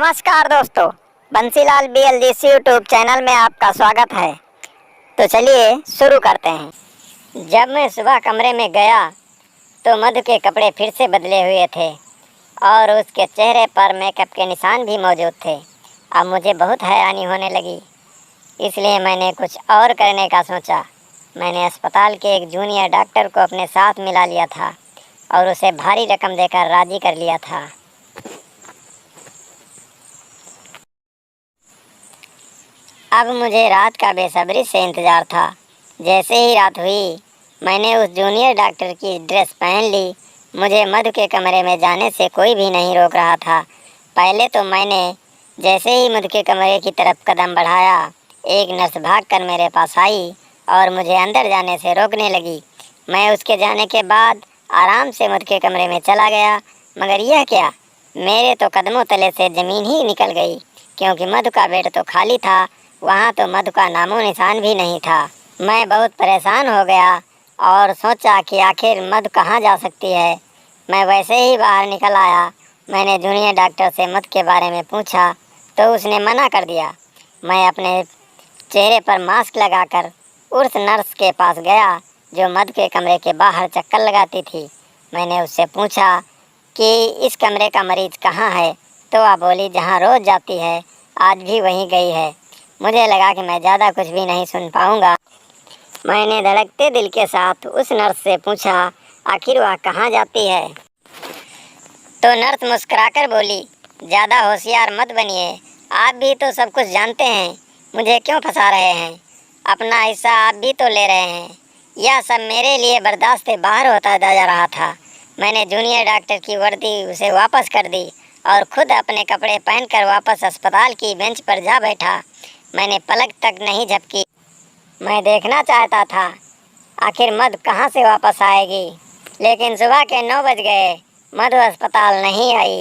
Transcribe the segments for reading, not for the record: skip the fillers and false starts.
नमस्कार दोस्तों, Bansilal BLGC YouTube channel में आपका स्वागत है। तो चलिए शुरू करते हैं। जब मैं सुबह कमरे में गया तो मधु के कपड़े फिर से बदले हुए थे और उसके चेहरे पर मेकअप के निशान भी मौजूद थे। अब मुझे बहुत हैरानी होने लगी, इसलिए मैंने कुछ और करने का सोचा। मैंने अस्पताल के एक जूनियर डॉक्टर को अपने साथ मिला लिया था और उसे भारी रकम देकर राज़ी कर लिया था। अब मुझे रात का बेसब्री से इंतज़ार था। जैसे ही रात हुई, मैंने उस जूनियर डॉक्टर की ड्रेस पहन ली। मुझे मधु के कमरे में जाने से कोई भी नहीं रोक रहा था। पहले तो मैंने जैसे ही मधु के कमरे की तरफ कदम बढ़ाया, एक नर्स भागकर मेरे पास आई और मुझे अंदर जाने से रोकने लगी। मैं उसके जाने के बाद आराम से मधु के कमरे में चला गया, मगर यह क्या, मेरे तो कदमों तले से ज़मीन ही निकल गई, क्योंकि मधु का बेड तो खाली था। वहाँ तो मधु का नामो निशान भी नहीं था। मैं बहुत परेशान हो गया और सोचा कि आखिर मधु कहाँ जा सकती है। मैं वैसे ही बाहर निकल आया। मैंने जूनियर डॉक्टर से मधु के बारे में पूछा तो उसने मना कर दिया। मैं अपने चेहरे पर मास्क लगाकर उस नर्स के पास गया जो मधु के कमरे के बाहर चक्कर लगाती थी। मैंने उससे पूछा कि इस कमरे का मरीज़ कहाँ है, तो वह बोली जहाँ रोज़ जाती है, आज भी वहीं गई है। मुझे लगा कि मैं ज़्यादा कुछ भी नहीं सुन पाऊँगा। मैंने धड़कते दिल के साथ उस नर्स से पूछा, आखिर वह कहाँ जाती है? तो नर्स मुस्कुराकर बोली, ज़्यादा होशियार मत बनिए, आप भी तो सब कुछ जानते हैं। मुझे क्यों फंसा रहे हैं? अपना हिस्सा आप भी तो ले रहे हैं। यह सब मेरे लिए बर्दाश्त से बाहर होता जा रहा था। मैंने जूनियर डॉक्टर की वर्दी उसे वापस कर दी और खुद अपने कपड़े पहनकर वापस अस्पताल की बेंच पर जा बैठा। मैंने पलक तक नहीं झपकी। मैं देखना चाहता था आखिर मधु कहाँ से वापस आएगी, लेकिन सुबह के 9 बज गए, मधु अस्पताल नहीं आई।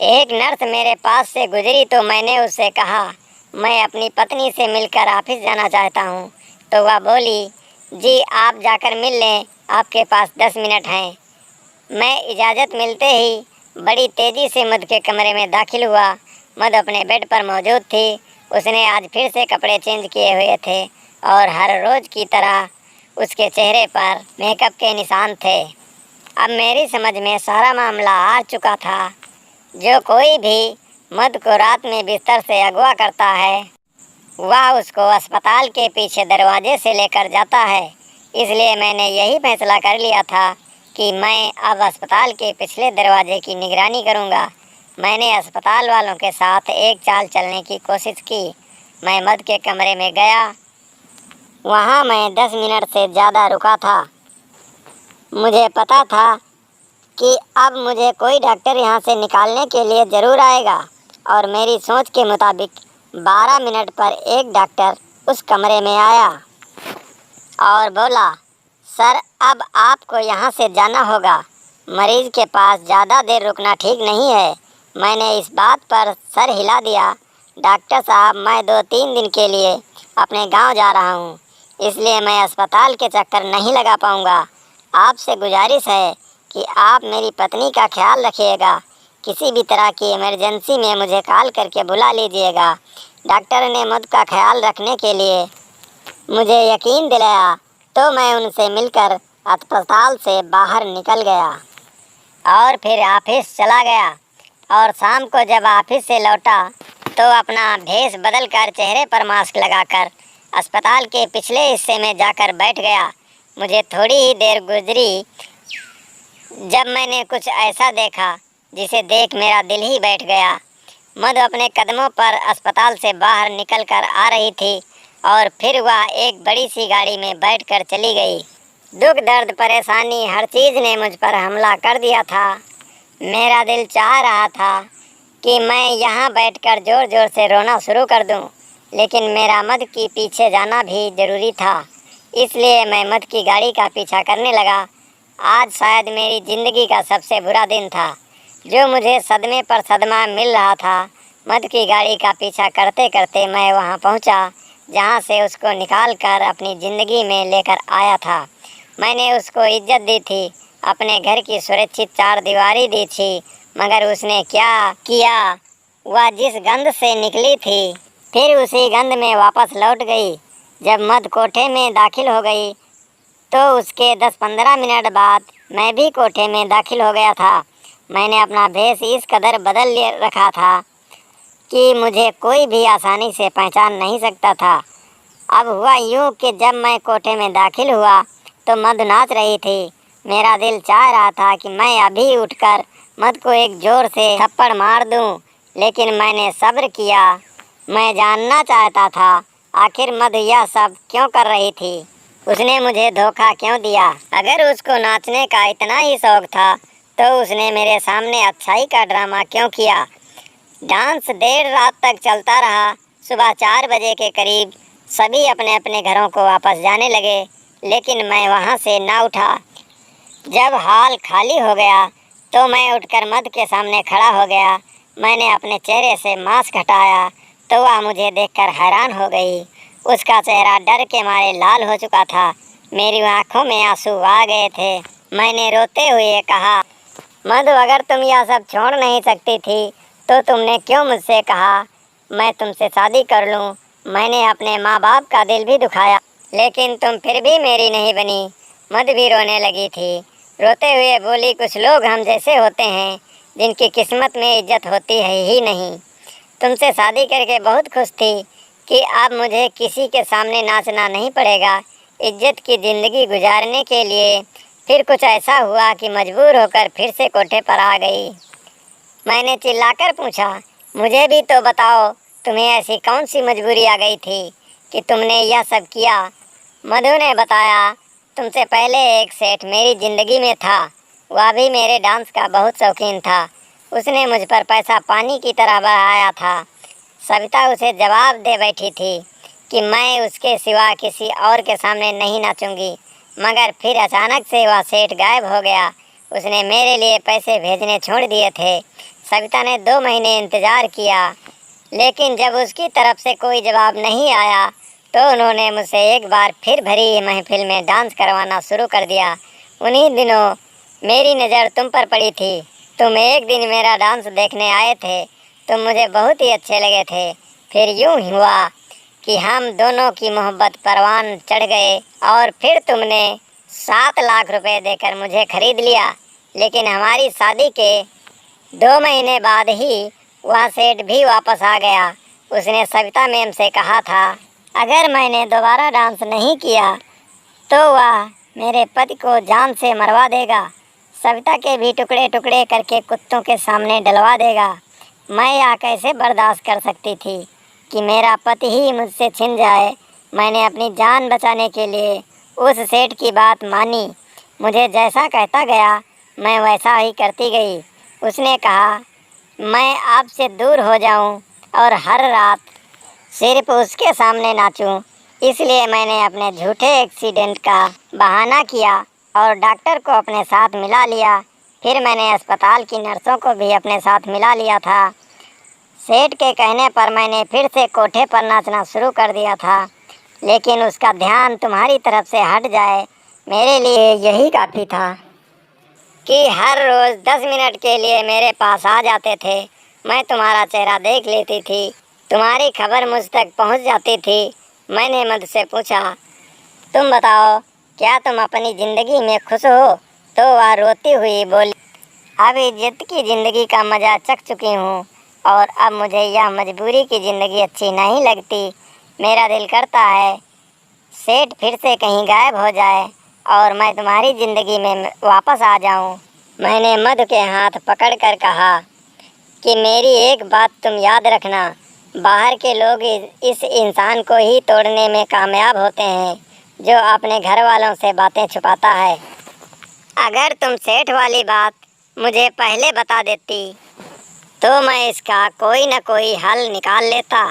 एक नर्स मेरे पास से गुजरी तो मैंने उससे कहा, मैं अपनी पत्नी से मिलकर ऑफिस जाना चाहता हूँ। तो वह बोली, जी आप जाकर मिल लें, आपके पास 10 मिनट हैं। मैं इजाज़त मिलते ही बड़ी तेज़ी से मधु के कमरे में दाखिल हुआ। मधु अपने बेड पर मौजूद थी। उसने आज फिर से कपड़े चेंज किए हुए थे और हर रोज़ की तरह उसके चेहरे पर मेकअप के निशान थे। अब मेरी समझ में सारा मामला आ चुका था। जो कोई भी मधु को रात में बिस्तर से अगवा करता है, वह उसको अस्पताल के पीछे दरवाजे से लेकर जाता है। इसलिए मैंने यही फैसला कर लिया था कि मैं अब अस्पताल के पिछले दरवाजे की निगरानी करूंगा। मैंने अस्पताल वालों के साथ एक चाल चलने की कोशिश की। मैं मधु के कमरे में गया। वहाँ मैं 10 मिनट से ज़्यादा रुका था। मुझे पता था कि अब मुझे कोई डॉक्टर यहाँ से निकालने के लिए ज़रूर आएगा और मेरी सोच के मुताबिक 12 मिनट पर एक डॉक्टर उस कमरे में आया और बोला, सर अब आपको यहाँ से जाना होगा। मरीज़ के पास ज़्यादा देर रुकना ठीक नहीं है। मैंने इस बात पर सर हिला दिया। डॉक्टर साहब, मैं 2-3 दिन के लिए अपने गांव जा रहा हूँ, इसलिए मैं अस्पताल के चक्कर नहीं लगा पाऊँगा। आपसे गुजारिश है कि आप मेरी पत्नी का ख्याल रखिएगा। किसी भी तरह की इमरजेंसी में मुझे कॉल करके बुला लीजिएगा। डॉक्टर ने मधु का ख्याल रखने के लिए मुझे यकीन दिलाया, तो मैं उनसे मिलकर अस्पताल से बाहर निकल गया और फिर ऑफिस चला गया। और शाम को जब ऑफिस से लौटा तो अपना भेष बदलकर चेहरे पर मास्क लगाकर अस्पताल के पिछले हिस्से में जाकर बैठ गया। मुझे थोड़ी ही देर गुजरी जब मैंने कुछ ऐसा देखा जिसे देख मेरा दिल ही बैठ गया। मधु अपने कदमों पर अस्पताल से बाहर निकल कर आ रही थी और फिर वह एक बड़ी सी गाड़ी में बैठकर चली गई। दुख दर्द परेशानी हर चीज़ ने मुझ पर हमला कर दिया था। मेरा दिल चाह रहा था कि मैं यहाँ बैठकर ज़ोर ज़ोर से रोना शुरू कर दूँ, लेकिन मेरा मधु की पीछे जाना भी ज़रूरी था। इसलिए मैं मधु की गाड़ी का पीछा करने लगा। आज शायद मेरी ज़िंदगी का सबसे बुरा दिन था, जो मुझे सदमे पर सदमा मिल रहा था। मधु की गाड़ी का पीछा करते करते मैं वहाँ पहुँचा जहाँ से उसको निकाल कर अपनी ज़िंदगी में लेकर आया था। मैंने उसको इज्जत दी थी, अपने घर की सुरक्षित 4 दीवारी दी थी, मगर उसने क्या किया वह जिस गंध से निकली थी फिर उसी गंध में वापस लौट गई। जब मधु कोठे में दाखिल हो गई तो उसके 10-15 मिनट बाद मैं भी कोठे में दाखिल हो गया था। मैंने अपना भेष इस कदर बदल रखा था कि मुझे कोई भी आसानी से पहचान नहीं सकता था। अब हुआ यूँ कि जब मैं कोठे में दाखिल हुआ तो मधु नाच रही थी। मेरा दिल चाह रहा था कि मैं अभी उठकर मधु को एक जोर से थप्पड़ मार दूं, लेकिन मैंने सब्र किया। मैं जानना चाहता था आखिर मधु यह सब क्यों कर रही थी, उसने मुझे धोखा क्यों दिया। अगर उसको नाचने का इतना ही शौक था तो उसने मेरे सामने अच्छाई का ड्रामा क्यों किया। डांस देर रात तक चलता रहा। सुबह 4 बजे के करीब सभी अपने अपने घरों को वापस जाने लगे, लेकिन मैं वहाँ से ना उठा। जब हॉल खाली हो गया तो मैं उठकर मधु के सामने खड़ा हो गया। मैंने अपने चेहरे से मास्क हटाया तो वह मुझे देखकर हैरान हो गई। उसका चेहरा डर के मारे लाल हो चुका था। मेरी आंखों में आंसू आ गए थे। मैंने रोते हुए कहा, मधु, अगर तुम यह सब छोड़ नहीं सकती थी तो तुमने क्यों मुझसे कहा मैं तुमसे शादी कर लूं। मैंने अपने माँ बाप का दिल भी दुखाया, लेकिन तुम फिर भी मेरी नहीं बनी। मधु भी रोने लगी थी। रोते हुए बोली, कुछ लोग हम जैसे होते हैं जिनकी किस्मत में इज्जत होती है ही नहीं। तुमसे शादी करके बहुत खुश थी कि अब मुझे किसी के सामने नाचना नहीं पड़ेगा। इज्जत की ज़िंदगी गुजारने के लिए फिर कुछ ऐसा हुआ कि मजबूर होकर फिर से कोठे पर आ गई। मैंने चिल्लाकर पूछा, मुझे भी तो बताओ, तुम्हें ऐसी कौन सी मजबूरी आ गई थी कि तुमने यह सब किया। मधु ने बताया, तुमसे पहले एक सेठ मेरी ज़िंदगी में था। वह भी मेरे डांस का बहुत शौकीन था। उसने मुझ पर पैसा पानी की तरह बहाया था। सविता उसे जवाब दे बैठी थी कि मैं उसके सिवा किसी और के सामने नहीं नाचूंगी, मगर फिर अचानक से वह सेठ गायब हो गया। उसने मेरे लिए पैसे भेजने छोड़ दिए थे। सविता ने 2 महीने इंतज़ार किया, लेकिन जब उसकी तरफ से कोई जवाब नहीं आया तो उन्होंने मुझसे एक बार फिर भरी महफिल में डांस करवाना शुरू कर दिया। उन्हीं दिनों मेरी नज़र तुम पर पड़ी थी। तुम एक दिन मेरा डांस देखने आए थे। तुम मुझे बहुत ही अच्छे लगे थे। फिर यूँ हुआ कि हम दोनों की मोहब्बत परवान चढ़ गए और फिर तुमने 7 लाख रुपए देकर मुझे खरीद लिया। लेकिन हमारी शादी के 2 महीने बाद ही वह सेठ भी वापस आ गया। उसने सविता मैम से कहा था, अगर मैंने दोबारा डांस नहीं किया तो वह मेरे पति को जान से मरवा देगा। सविता के भी टुकड़े टुकड़े करके कुत्तों के सामने डलवा देगा। मैं यह कैसे बर्दाश्त कर सकती थी कि मेरा पति ही मुझसे छिन जाए। मैंने अपनी जान बचाने के लिए उस सेठ की बात मानी। मुझे जैसा कहता गया मैं वैसा ही करती गई। उसने कहा मैं आपसे दूर हो जाऊं और हर रात सिर्फ उसके सामने नाचूं। इसलिए मैंने अपने झूठे एक्सीडेंट का बहाना किया और डॉक्टर को अपने साथ मिला लिया। फिर मैंने अस्पताल की नर्सों को भी अपने साथ मिला लिया था। सेठ के कहने पर मैंने फिर से कोठे पर नाचना शुरू कर दिया था, लेकिन उसका ध्यान तुम्हारी तरफ से हट जाए मेरे लिए यही काफ़ी था कि हर रोज़ 10 मिनट के लिए मेरे पास आ जाते थे। मैं तुम्हारा चेहरा देख लेती थी, तुम्हारी खबर मुझ तक पहुंच जाती थी। मैंने मधु से पूछा, तुम बताओ, क्या तुम अपनी ज़िंदगी में खुश हो? तो वह रोती हुई बोली, अब इज्जत की ज़िंदगी का मज़ा चख चुकी हूँ और अब मुझे यह मजबूरी की ज़िंदगी अच्छी नहीं लगती। मेरा दिल करता है सेठ फिर से कहीं गायब हो जाए और मैं तुम्हारी ज़िंदगी में वापस आ जाऊं। मैंने मधु के हाथ पकड़कर कहा कि मेरी एक बात तुम याद रखना, बाहर के लोग इस इंसान को ही तोड़ने में कामयाब होते हैं जो अपने घर वालों से बातें छुपाता है। अगर तुम सेठ वाली बात मुझे पहले बता देती तो मैं इसका कोई न कोई हल निकाल लेता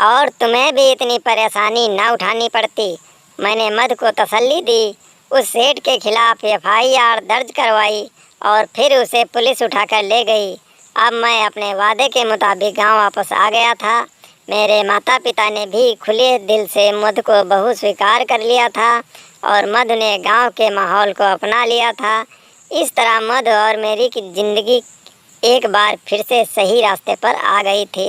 और तुम्हें भी इतनी परेशानी न उठानी पड़ती। मैंने मधु को तसल्ली दी। उस सेठ के खिलाफ FIR दर्ज करवाई और फिर उसे पुलिस उठाकर ले गई। अब मैं अपने वादे के मुताबिक गांव वापस आ गया था। मेरे माता पिता ने भी खुले दिल से मधु को बहू स्वीकार कर लिया था और मधु ने गांव के माहौल को अपना लिया था। इस तरह मधु और मेरी की ज़िंदगी एक बार फिर से सही रास्ते पर आ गई थी।